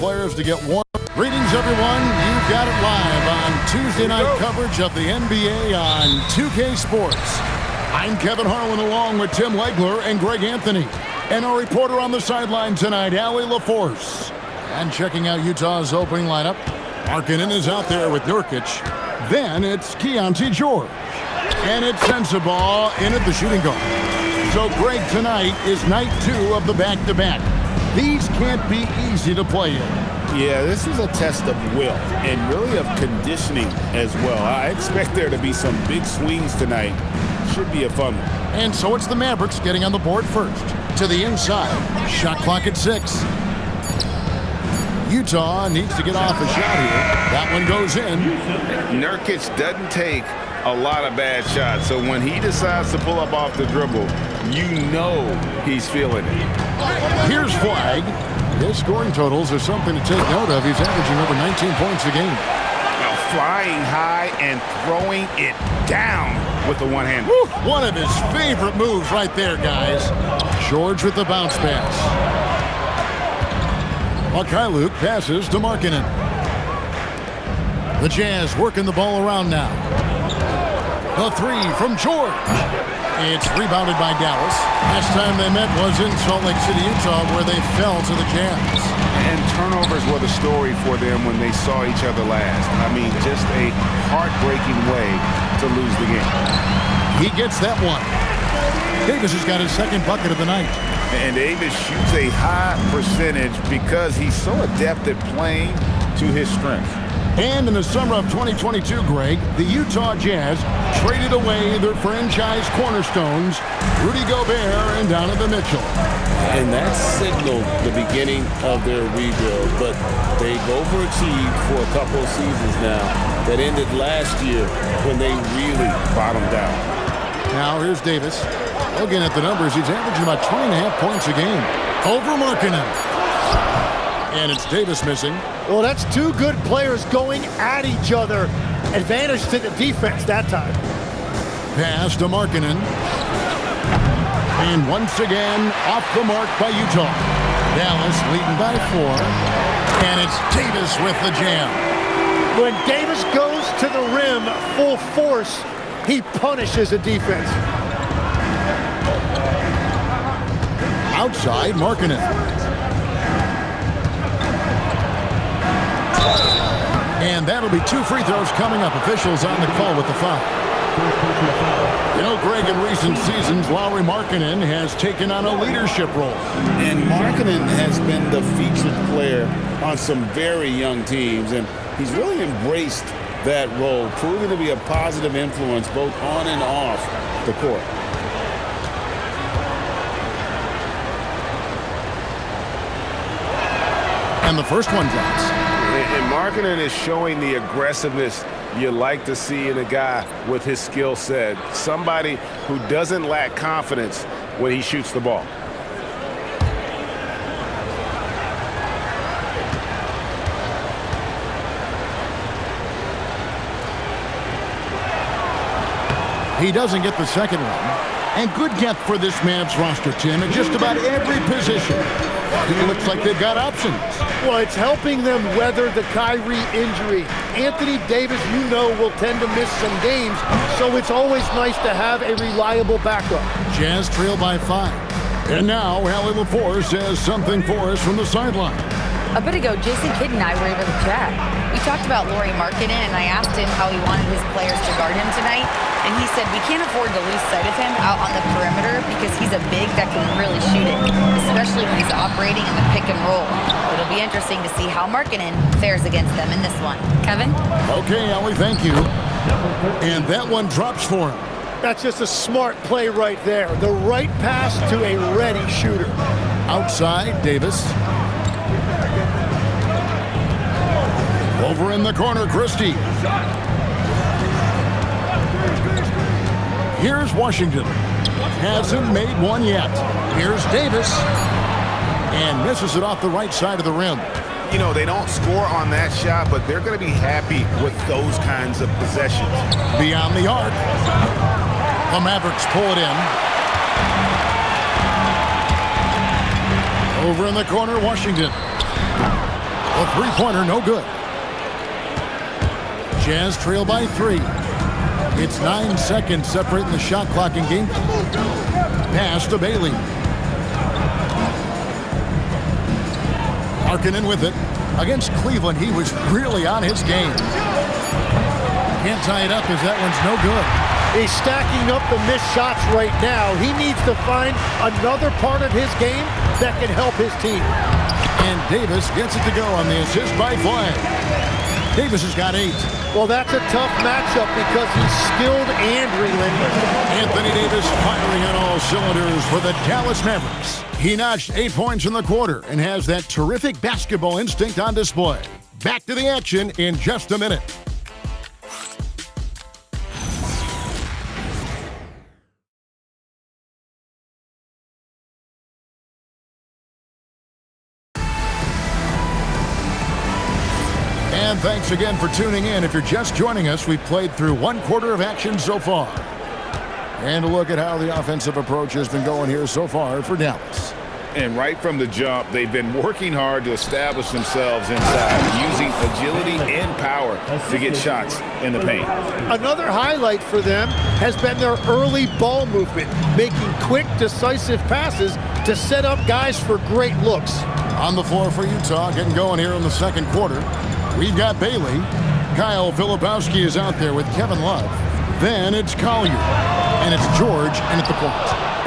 players to get warm. Greetings, everyone. You've got it live on Tuesday night coverage of the NBA on 2K Sports. I'm Kevin Harlan along with Tim Legler and Greg Anthony. And our reporter on the sideline tonight, Allie LaForce. And checking out Utah's opening lineup, Markkanen is out there with Nurkic. Then it's Keontae George. And it's Sensabaugh in at the shooting guard. So, Greg, tonight is night 2 of the back-to-back. These can't be easy to play in. Yeah, this is a test of will and really of conditioning as well. I expect there to be some big swings tonight. Should be a fun one. And so it's the Mavericks getting on the board first. To the inside. Shot clock at 6. Utah needs to get off a shot here. That one goes in. Nurkic doesn't take a lot of bad shots, so when he decides to pull up off the dribble, you know he's feeling it. Here's Flag. His scoring totals are something to take note of. He's averaging over 19 points a game. Now, flying high and throwing it down with the one hand. One of his favorite moves right there, guys. George with the bounce pass. Luke passes to Markkanen. The Jazz working the ball around now. The 3 from George. It's rebounded by Dallas. Last time they met was in Salt Lake City, Utah, where they fell to the Jazz. And turnovers were the story for them when they saw each other last. I mean, just a heartbreaking way to lose the game. He gets that one. Davis has got his second bucket of the night. And Davis shoots a high percentage because he's so adept at playing to his strength. And in the summer of 2022, Greg, the Utah Jazz traded away their franchise cornerstones, Rudy Gobert and Donovan Mitchell. And that signaled the beginning of their rebuild, but they've overachieved for a couple of seasons now that ended last year when they really bottomed out. Now here's Davis. Looking at the numbers, he's averaging about 20.5 points a game. Over Markkanen. And it's Davis missing. Well, that's two good players going at each other. Advantage to the defense that time. Pass to Markkanen. And once again, off the mark by Utah. Dallas leading by 4. And it's Davis with the jam. When Davis goes to the rim full force, he punishes the defense. Outside, Markkanen. And that'll be 2 free throws coming up. Officials on the call with the foul. You know, Greg, in recent seasons, Lauri Markkanen has taken on a leadership role. And Markkanen has been the featured player on some very young teams, and he's really embraced that role, proving to be a positive influence both on and off the court. And the first one drops. And Markkanen is showing the aggressiveness you like to see in a guy with his skill set. Somebody who doesn't lack confidence when he shoots the ball. He doesn't get the second one. And good depth for this Mavs roster, Tim, at just about every position. It looks like they've got options. Well, it's helping them weather the Kyrie injury. Anthony Davis, you know, will tend to miss some games, so it's always nice to have a reliable backup. Jazz trail by 5. And now, Allie LaForce has something for us from the sideline. A bit ago, Jason Kidd and I were able to chat. We talked about Lauri Markkanen, and I asked him how he wanted his players to guard him tonight. And he said we can't afford to lose sight of him out on the perimeter because he's a big that can really shoot it, especially when he's operating in the pick and roll. It'll be interesting to see how Markkanen fares against them in this one. Kevin? Okay, Allie, thank you. And that one drops for him. That's just a smart play right there. The right pass to a ready shooter. Outside, Davis. Over in the corner, Christie. Here's Washington. Hasn't made one yet. Here's Davis. And misses it off the right side of the rim. You know, they don't score on that shot, but they're going to be happy with those kinds of possessions. Beyond the arc. The Mavericks pull it in. Over in the corner, Washington. Three-pointer, no good. Jazz trail by 3. It's 9 seconds separating the shot clock and game. Pass to Bailey. Markkanen with it. Against Cleveland, he was really on his game. Can't tie it up as that one's no good. He's stacking up the missed shots right now. He needs to find another part of his game that can help his team. And Davis gets it to go on the assist by Flag. Davis has got 8. Well, that's a tough matchup because he's skilled and relentless. Anthony Davis firing on all cylinders for the Dallas Mavericks. He notched 8 points in the quarter and has that terrific basketball instinct on display. Back to the action in just a minute. And thanks again for tuning in. If you're just joining us, we've played through 1 quarter of action so far. And a look at how the offensive approach has been going here so far for Dallas. And right from the jump, they've been working hard to establish themselves inside, using agility and power to get shots in the paint. Another highlight for them has been their early ball movement, making quick, decisive passes to set up guys for great looks. On the floor for Utah, getting going here in the second quarter. We've got Bailey. Kyle Filipowski is out there with Kevin Love. Then it's Collier. And it's George in at the point.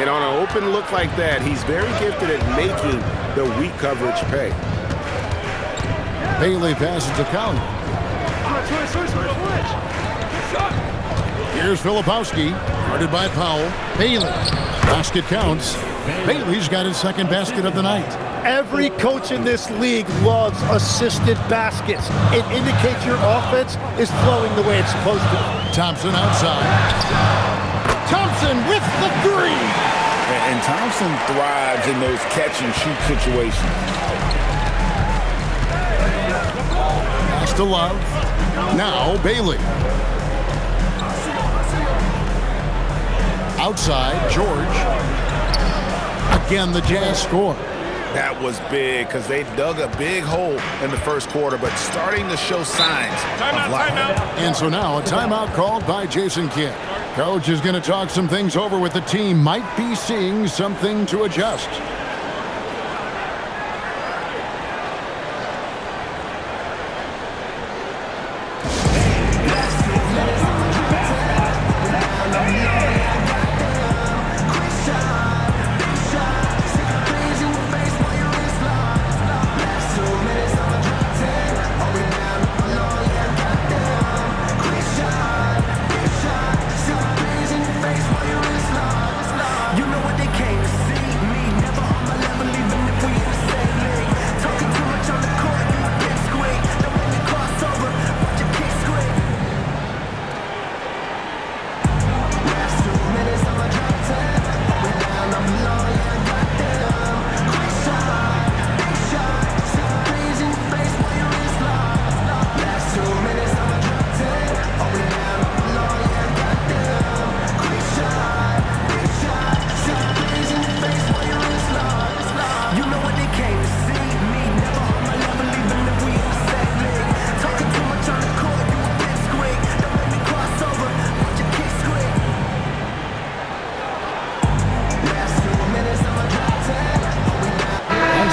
And on an open look like that, he's very gifted at making the weak coverage pay. Bailey passes to Collier. Here's Filipowski, guarded by Powell. Bailey. Basket counts. Bailey's got his second basket of the night. Every coach in this league loves assisted baskets. It indicates your offense is flowing the way it's supposed to. Thompson outside. Thompson with the 3. And Thompson thrives in those catch-and-shoot situations. Pass to Love. Now Bailey. Outside, George. Again, the Jazz score. That was big because they dug a big hole in the first quarter, but starting to show signs of life. And so now a timeout called by Jason Kidd. Coach is going to talk some things over with the team. Might be seeing something to adjust.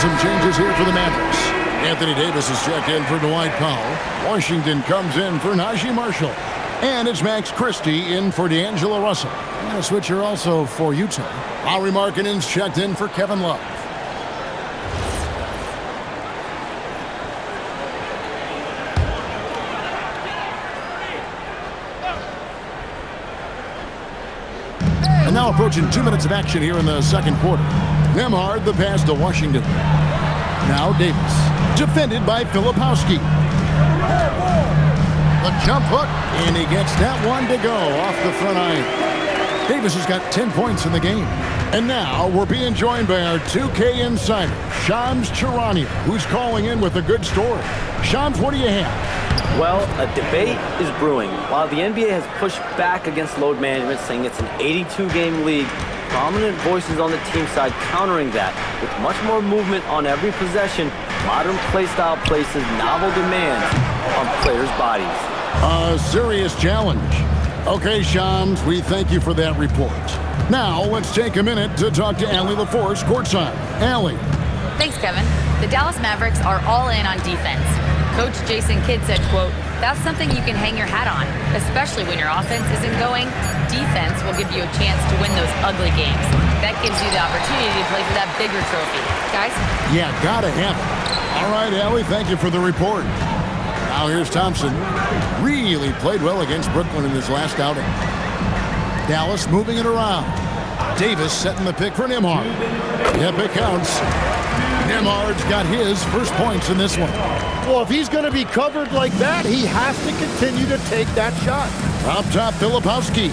Some changes here for the Mavericks. Anthony Davis is checked in for Dwight Powell. Washington comes in for Najee Marshall. And it's Max Christie in for D'Angelo Russell. And a switcher also for Utah. Lauri Markkanen's checked in for Kevin Love. And now approaching 2 minutes of action here in the second quarter. Nembhard the pass to Washington. Now Davis. Defended by Filipowski. The jump hook. And he gets that one to go off the front iron. Davis has got 10 points in the game. And now we're being joined by our 2K insider, Shams Charania, who's calling in with a good story. Shams, what do you have? Well, a debate is brewing. While the NBA has pushed back against load management, saying it's an 82-game league, prominent voices on the team side countering that. With much more movement on every possession, modern play style places novel demands on players' bodies. A serious challenge. Okay, Shams, we thank you for that report. Now, let's take a minute to talk to Allie LaForce courtside. Allie. Thanks, Kevin. The Dallas Mavericks are all in on defense. Coach Jason Kidd said, quote, "That's something you can hang your hat on, especially when your offense isn't going. Defense will give you a chance to win those ugly games. That gives you the opportunity to play for that bigger trophy." Guys? Yeah, gotta have it. All right, Allie, thank you for the report. Now here's Thompson. Really played well against Brooklyn in his last outing. Dallas moving it around. Davis setting the pick for Nembhard. Yep, it counts. Nembhard's got his first points in this one. Well, if he's going to be covered like that, he has to continue to take that shot. Up top, Filipowski.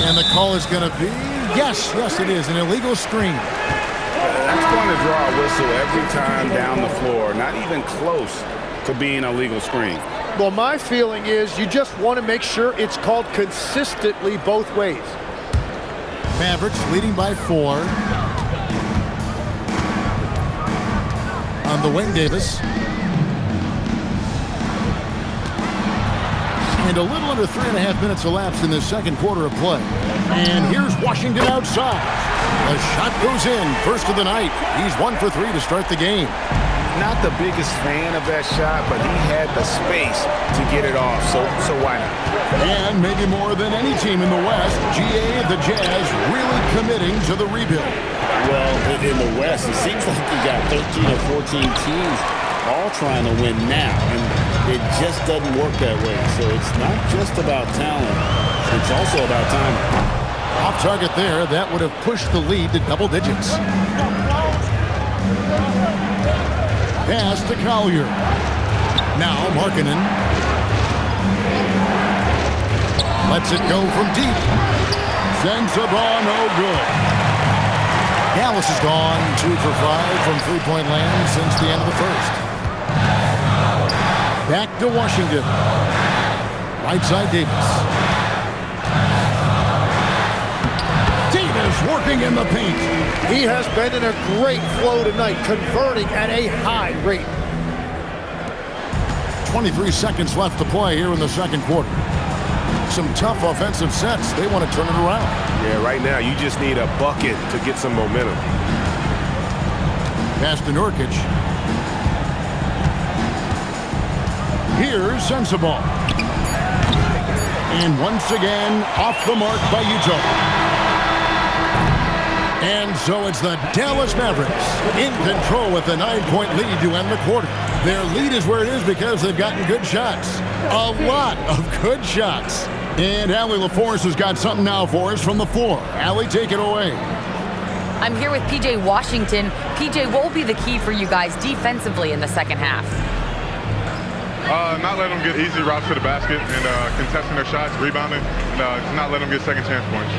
And the call is going to be, yes, it is, an illegal screen. That's going to draw a whistle every time down the floor. Not even close to being a legal screen. Well, my feeling is you just want to make sure it's called consistently both ways. Mavericks leading by 4. On the wing, Davis. And a little under 3.5 minutes elapsed in the second quarter of play. And here's Washington outside. The shot goes in, first of the night. He's 1 for 3 to start the game. Not the biggest fan of that shot, but he had the space to get it off, so why not? And maybe more than any team in the West, the Jazz really committing to the rebuild. Well, in the West, it seems like you got 13 or 14 teams all trying to win now, and it just doesn't work that way. So it's not just about talent, it's also about timing. Off target there, that would have pushed the lead to double digits. Pass to Collier. Now Markkanen. Lets it go from deep. Sends the ball, no good. Dallas has gone 2 for 5 from three-point land since the end of the first. Back to Washington. Right side, Davis. Davis working in the paint. He has been in a great flow tonight, converting at a high rate. 23 seconds left to play here in the second quarter. Some tough offensive sets. They want to turn it around. Yeah, right now you just need a bucket to get some momentum. Pass to Nurkic. Here's Sensabaugh. And once again, off the mark by Utah. And so it's the Dallas Mavericks in control with a 9-point lead to end the quarter. Their lead is where it is because they've gotten good shots. A lot of good shots. And Allie LaForce has got something now for us from the floor. Allie, take it away. I'm here with PJ Washington. PJ, what will be the key for you guys defensively in the second half? Not letting them get easy routes to the basket and contesting their shots, rebounding, and not letting them get second chance points.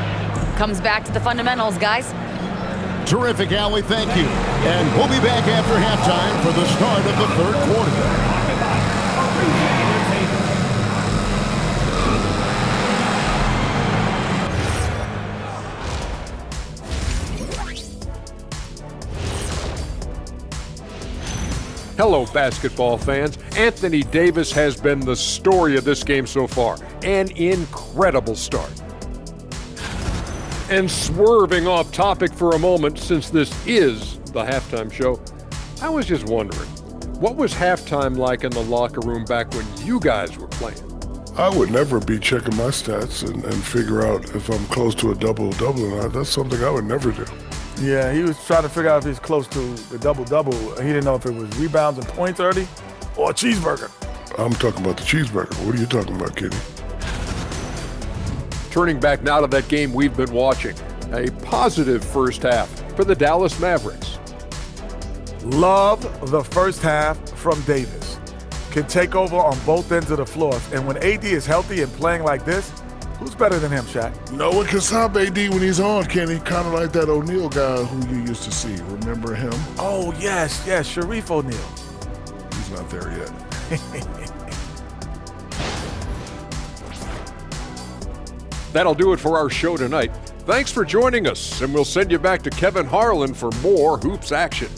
Comes back to the fundamentals, guys. Terrific, Allie. Thank you. And we'll be back after halftime for the start of the third quarter. Hello, basketball fans. Anthony Davis has been the story of this game so far. An incredible start. And swerving off topic for a moment, since this is the halftime show, I was just wondering, what was halftime like in the locker room back when you guys were playing? I would never be checking my stats and figure out if I'm close to a double-double or not. That's something I would never do. Yeah, he was trying to figure out if he's close to the double-double. He didn't know if it was rebounds and points early or a cheeseburger. I'm talking about the cheeseburger. What are you talking about, Kitty? Turning back now to that game we've been watching, a positive first half for the Dallas Mavericks. Love the first half from Davis. Can take over on both ends of the floor. And when AD is healthy and playing like this, who's better than him, Shaq? No one can stop AD when he's on, Kenny. Kind of like that O'Neal guy who you used to see. Remember him? Oh, yes, Sharif O'Neal. He's not there yet. That'll do it for our show tonight. Thanks for joining us, and we'll send you back to Kevin Harlan for more hoops action.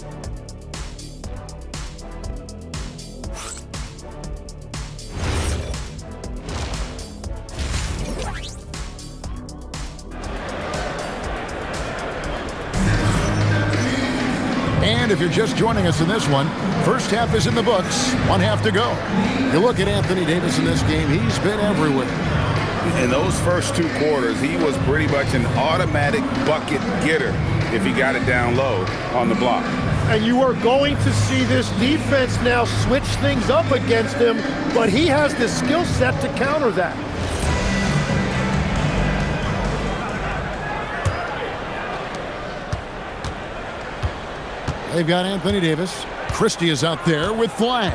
And if you're just joining us in this one, first half is in the books, one half to go. You look at Anthony Davis in this game, he's been everywhere. In those first 2 quarters, he was pretty much an automatic bucket getter if he got it down low on the block. And you are going to see this defense now switch things up against him, but he has the skill set to counter that. They've got Anthony Davis. Christie is out there with Flag.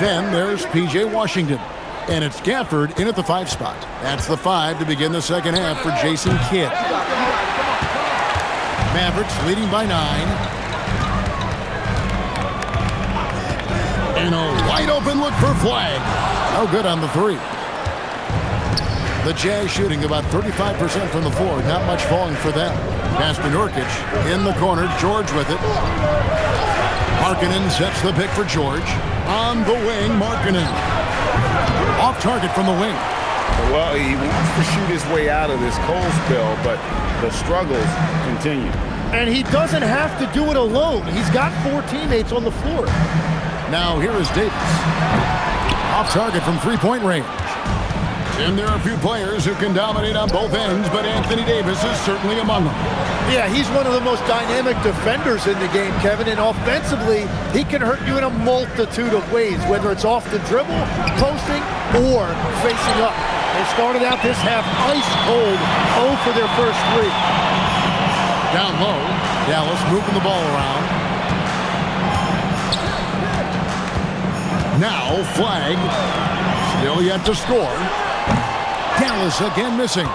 Then there's P.J. Washington. And it's Gafford in at the 5 spot. That's the 5 to begin the second half for Jason Kidd. Mavericks leading by 9. And a wide open look for Flag. No good on the 3. The Jazz shooting about 35% from the floor. Not much falling for them. Pass to Nurkic in the corner. George with it. Markkanen sets the pick for George. On the wing, Markkanen. Off target from the wing. Well, he wants to shoot his way out of this cold spell, but the struggles continue. And he doesn't have to do it alone. He's got 4 teammates on the floor. Now here is Davis. Off target from 3-point range. And there are a few players who can dominate on both ends, but Anthony Davis is certainly among them. Yeah, he's one of the most dynamic defenders in the game, Kevin, and offensively, he can hurt you in a multitude of ways, whether it's off the dribble, posting, or facing up. They started out this half ice cold, 0 for their first 3. Down low, Dallas moving the ball around. Now Flag, still yet to score. Dallas again missing.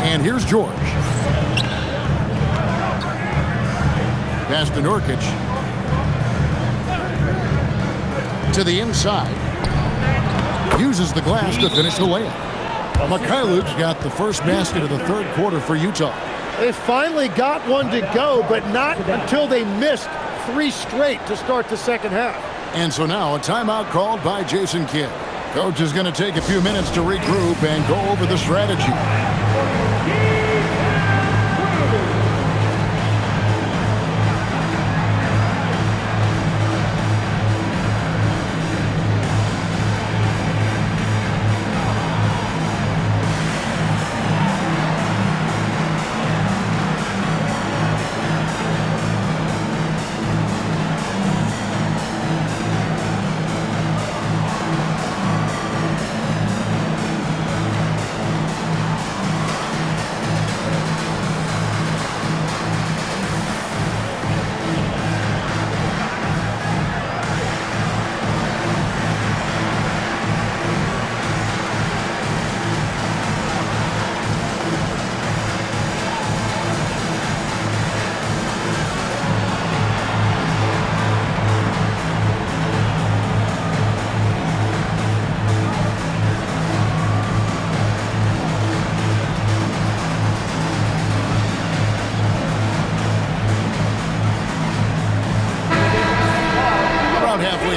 And here's George. Pass to Nurkic. To the inside. Uses the glass to finish the layup. Mikhailov's got the first basket of the 3rd quarter for Utah. They finally got one to go, but not until they missed 3 straight to start the second half. And so now a timeout called by Jason Kidd. Coach is going to take a few minutes to regroup and go over the strategy.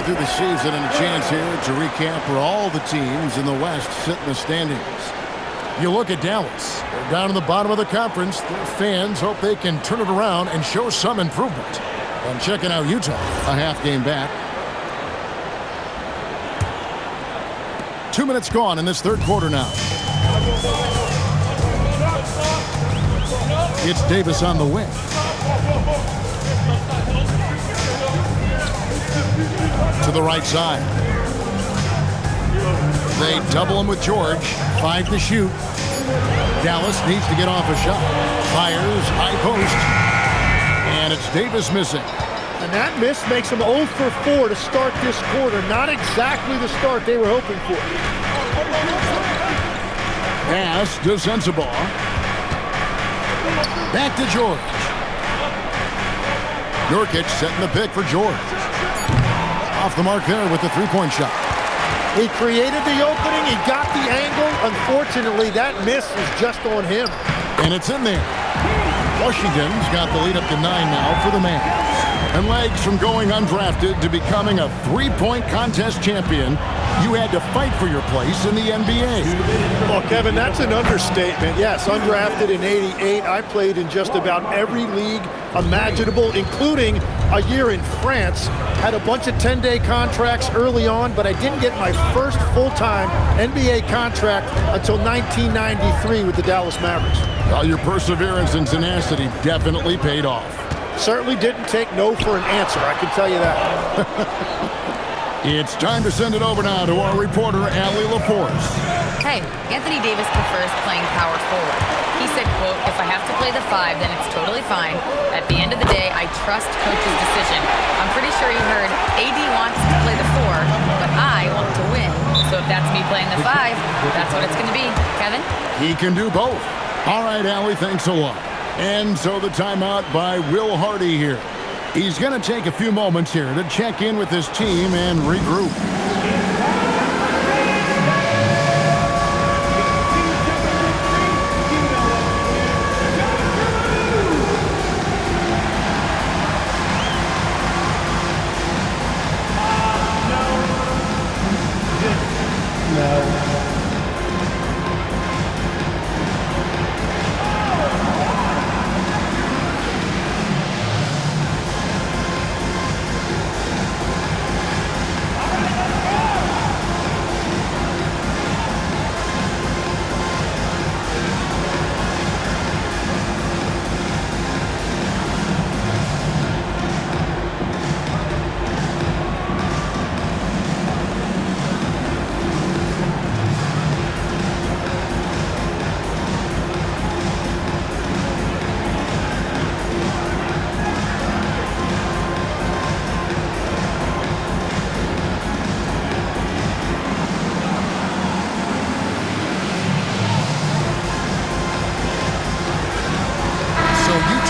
Through the season and a chance here to recap where all the teams in the West sit in the standings. You look at Dallas. They're down in the bottom of the conference. Their fans hope they can turn it around and show some improvement. And checking out Utah, a half game back. 2 minutes gone in this 3rd quarter now. It's Davis on the wing. To the right side. They double him with George. 5 to shoot. Dallas needs to get off a shot. Fires, high post. And it's Davis missing. And that miss makes them 0 for 4 to start this quarter. Not exactly the start they were hoping for. Pass to Sensabaugh. Back to George. Nurkic setting the pick for George. Off the mark there with the 3-point shot. He created the opening. He got the angle. Unfortunately, that miss is just on him. And it's in there. Washington's got the lead up to 9 now for the Mavs. And legs from going undrafted to becoming a three-point contest champion, you had to fight for your place in the NBA. Well, Kevin, that's an understatement. Yes, undrafted in '88. I played in just about every league imaginable, including a year in France. Had a bunch of 10-day contracts early on, but I didn't get my first full-time NBA contract until 1993 with the Dallas Mavericks. Well, your perseverance and tenacity definitely paid off. Certainly didn't take no for an answer, I can tell you that. It's time to send it over now to our reporter, Allie LaForce. Hey, Anthony Davis prefers playing power forward. He said, quote, "If I have to play the 5, then it's totally fine. At the end of the day, I trust coach's decision." I'm pretty sure you heard AD wants to play the 4, but I want to win. So if that's me playing the 5, that's what it's going to be. Kevin? He can do both. All right, Allie, thanks a lot. And so the timeout by Will Hardy here. He's going to take a few moments here to check in with his team and regroup.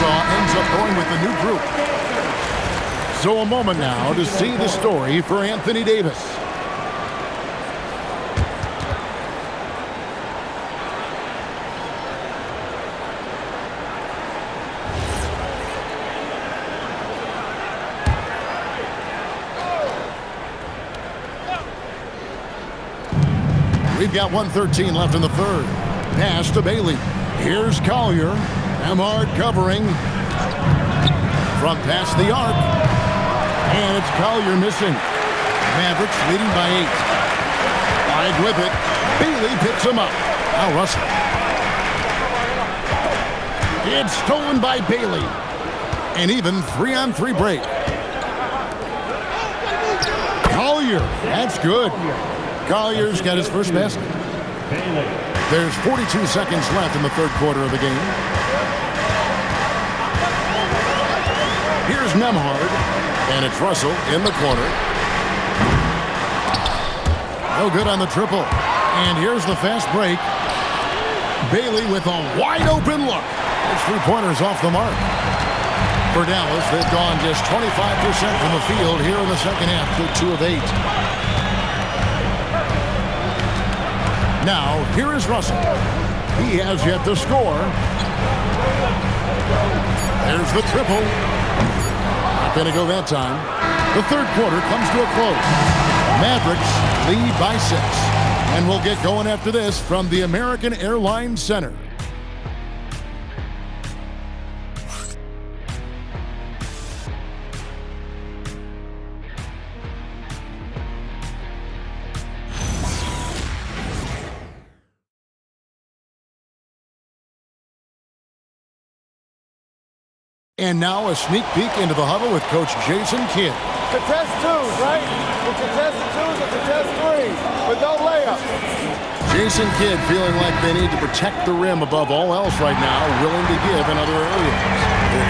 Ends up going with the new group. So a moment now to see the story for Anthony Davis. We've got 1:13 left in the third. Pass to Bailey. Here's Collier. Amard covering. Front past the arc. And it's Collier missing. Mavericks leading by 8. Wide with it. Bailey picks him up. Now Russell. It's stolen by Bailey. And even 3-on-3 break. Collier. That's good. Collier's got his first basket. There's 42 seconds left in the third quarter of the game. Here's Nembhard, and it's Russell in the corner. No good on the triple. And here's the fast break. Bailey with a wide open look. His three-pointers off the mark. For Dallas, they've gone just 25% from the field here in the second half to 2 of 8. Now, here is Russell. He has yet to score. There's the triple. Not going to go that time. The third quarter comes to a close. Mavericks lead by 6. And we'll get going after this from the American Airlines Center. And now a sneak peek into the huddle with Coach Jason Kidd. Contest 2s, right? We'll contest 2s and contest 3s, but no layups. Jason Kidd feeling like they need to protect the rim above all else right now, willing to give in other areas.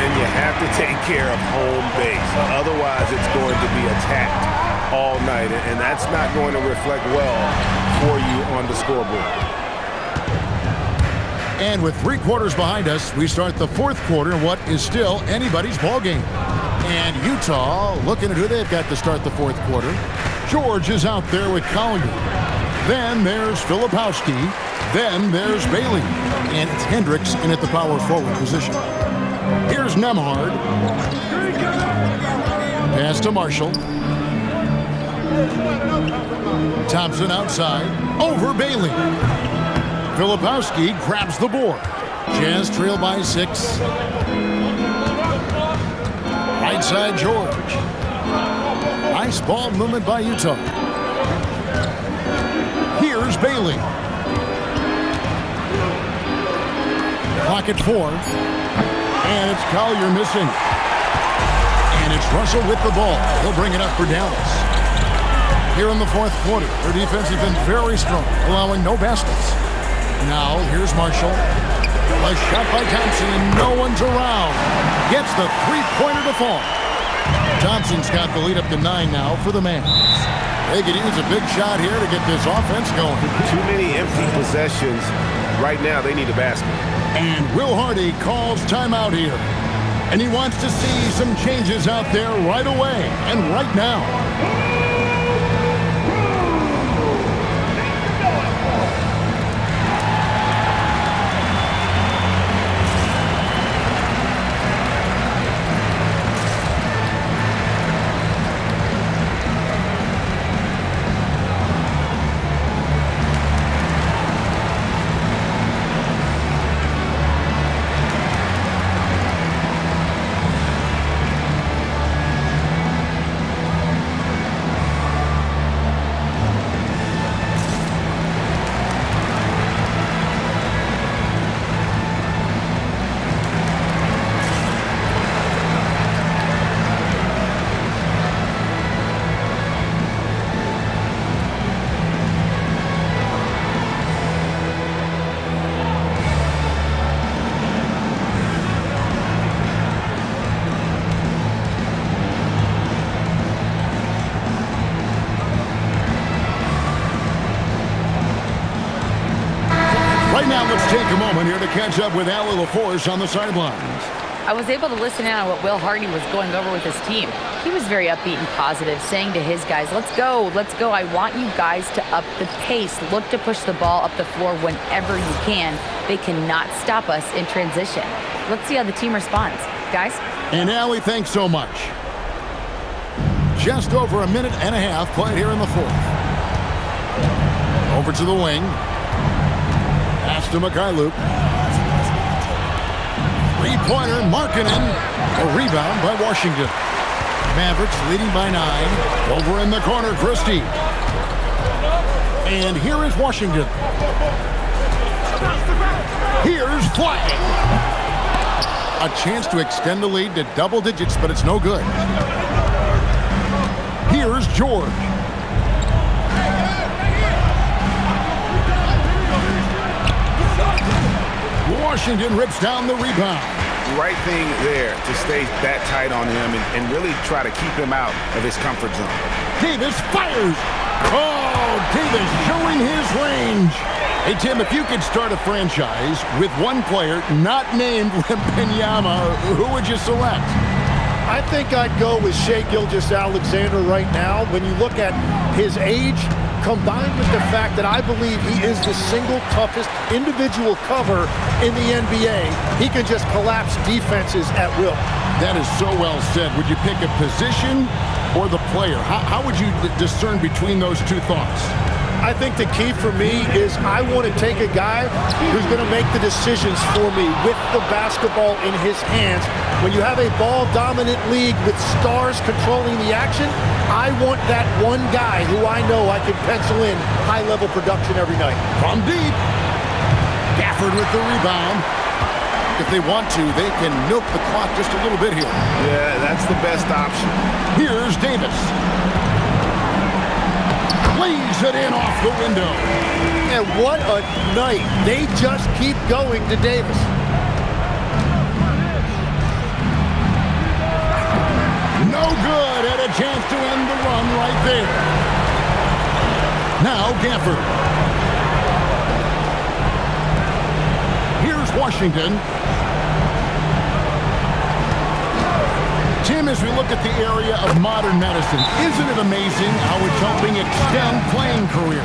And you have to take care of home base. Otherwise, it's going to be attacked all night, and that's not going to reflect well for you on the scoreboard. And with 3 quarters behind us, we start the fourth quarter in what is still anybody's ballgame. And Utah looking at who they've got to start the fourth quarter. George is out there with Collier. Then there's Filipowski. Then there's Bailey. And it's Hendricks in at the power forward position. Here's Nemhard. Pass to Marshall. Thompson outside. Over Bailey. Filipowski grabs the board. Jazz trail by 6. Right side George. Nice ball movement by Utah. Here's Bailey. Clock at 4. And it's Collier missing. And it's Russell with the ball. He'll bring it up for Dallas. Here in the fourth quarter, their defense has been very strong, allowing no baskets. Now, here's Marshall. A shot by Thompson, and no one's around. Gets the three-pointer to fall. Thompson's got the lead up to 9 now for the Mavs. They could use a big shot here to get this offense going. Too many empty possessions. Right now, they need a basket. And Will Hardy calls timeout here. And he wants to see some changes out there right away and right now. Now let's take a moment here to catch up with Allie LaForce on the sidelines. I was able to listen in on what Will Hardy was going over with his team. He was very upbeat and positive, saying to his guys, let's go. I want you guys to up the pace. Look to push the ball up the floor whenever you can. They cannot stop us in transition. Let's see how the team responds. Guys? And Allie, thanks so much. Just over a minute and a half played here in the fourth. Over to the wing. Pass to Mikhailuk. Three-pointer, Markkanen. A rebound by Washington. Mavericks leading by 9. Over in the corner, Christie. And here is Washington. Here's Flag. A chance to extend the lead to double digits, but it's no good. Here's George. Washington rips down the rebound. Right thing there to stay that tight on him and really try to keep him out of his comfort zone. Davis fires. Oh, Davis showing his range. Hey, Tim, if you could start a franchise with one player not named Wembanyama, who would you select? I think I'd go with Shai Gilgeous-Alexander right now. When you look at his age, combined with the fact that I believe he is the single toughest individual cover in the NBA, he can just collapse defenses at will. That is so well said. Would you pick a position or the player? How would you discern between those two thoughts? I think the key for me is I want to take a guy who's going to make the decisions for me with the basketball in his hands. When you have a ball-dominant league with stars controlling the action, I want that one guy who I know I can pencil in high-level production every night. From deep, Gafford with the rebound. If they want to, they can milk the clock just a little bit here. Yeah, that's the best option. Here's Davis. Lays it in off the window. And what a night. They just keep going to Davis. No good. Had a chance to end the run right there. Now Gafford. Here's Washington. Tim, as we look at the area of modern medicine, isn't it amazing how it's helping extend playing careers?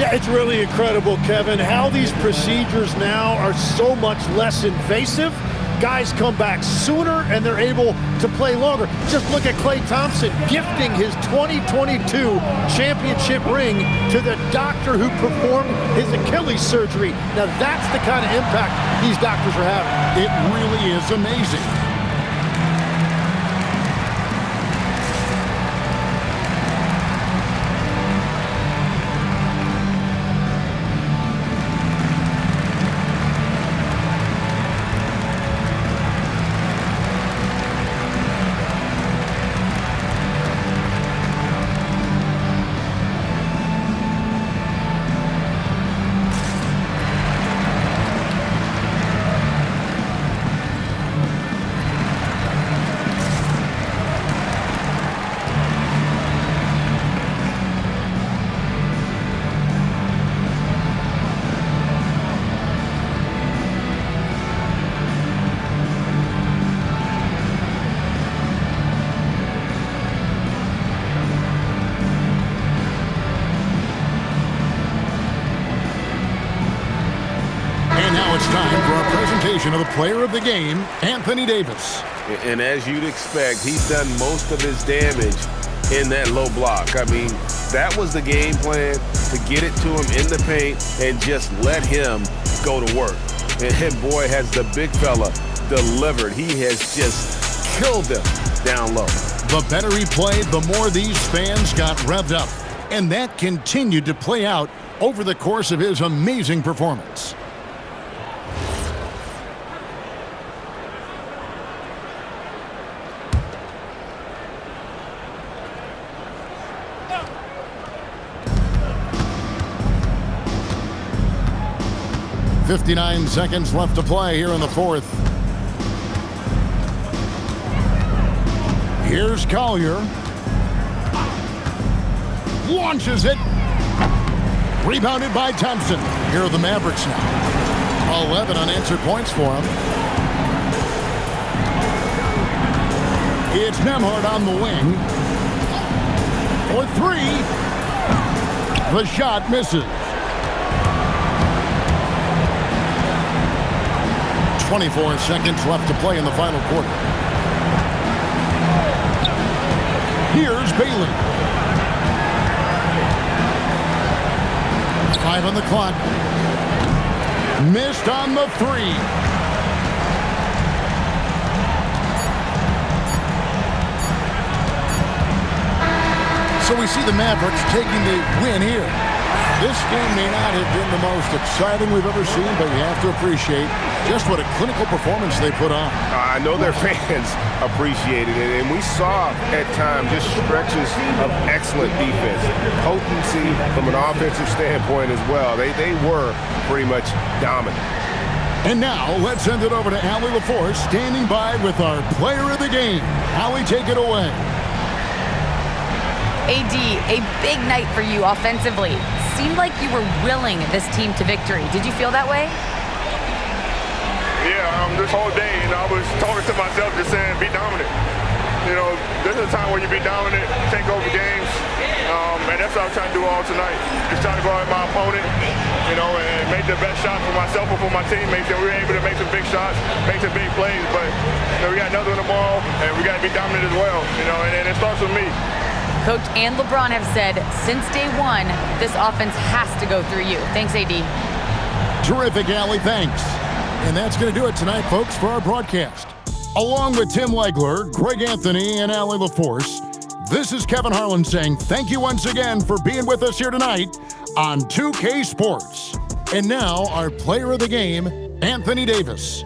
Yeah, it's really incredible, Kevin, how these procedures now are so much less invasive. Guys come back sooner and they're able to play longer. Just look at Klay Thompson gifting his 2022 championship ring to the doctor who performed his Achilles surgery. Now that's the kind of impact these doctors are having. It really is amazing. It's time for our presentation of the player of the game, Anthony Davis. And as you'd expect, he's done most of his damage in that low block. I mean, that was the game plan, to get it to him in the paint and just let him go to work. And boy, has the big fella delivered. He has just killed them down low. The better he played, the more these fans got revved up. And that continued to play out over the course of his amazing performance. .59 seconds left to play here in the fourth. Here's Collier. Launches it. Rebounded by Thompson. Here are the Mavericks now. 11 unanswered points for him. It's Nembhard on the wing. For three. The shot misses. 24 seconds left to play in the final quarter. Here's Bailey. 5 on the clock. Missed on the three. So we see the Mavericks taking the win here. This game may not have been the most exciting we've ever seen, but you have to appreciate just what a clinical performance they put on. I know their fans appreciated it, and we saw at times just stretches of excellent defense. Potency from an offensive standpoint as well. They were pretty much dominant. And now let's send it over to Allie LaForce, standing by with our player of the game. Allie, take it away. AD, a big night for you offensively. Seemed like you were willing this team to victory. Did you feel that way? Yeah, this whole day, I was talking to myself, just saying, be dominant. This is a time where you be dominant, take over games, and that's what I'm trying to do all tonight. Just trying to go at my opponent, and make the best shot for myself and for my teammates. And we were able to make some big shots, make some big plays, but we got another one tomorrow, and we got to be dominant as well, and it starts with me. Coach and LeBron have said since day one, this offense has to go through you. Thanks, AD. Terrific, Allie. Thanks. And that's going to do it tonight, folks, for our broadcast. Along with Tim Legler, Greg Anthony, and Allie LaForce, this is Kevin Harlan saying thank you once again for being with us here tonight on 2K Sports. And now, our player of the game, Anthony Davis.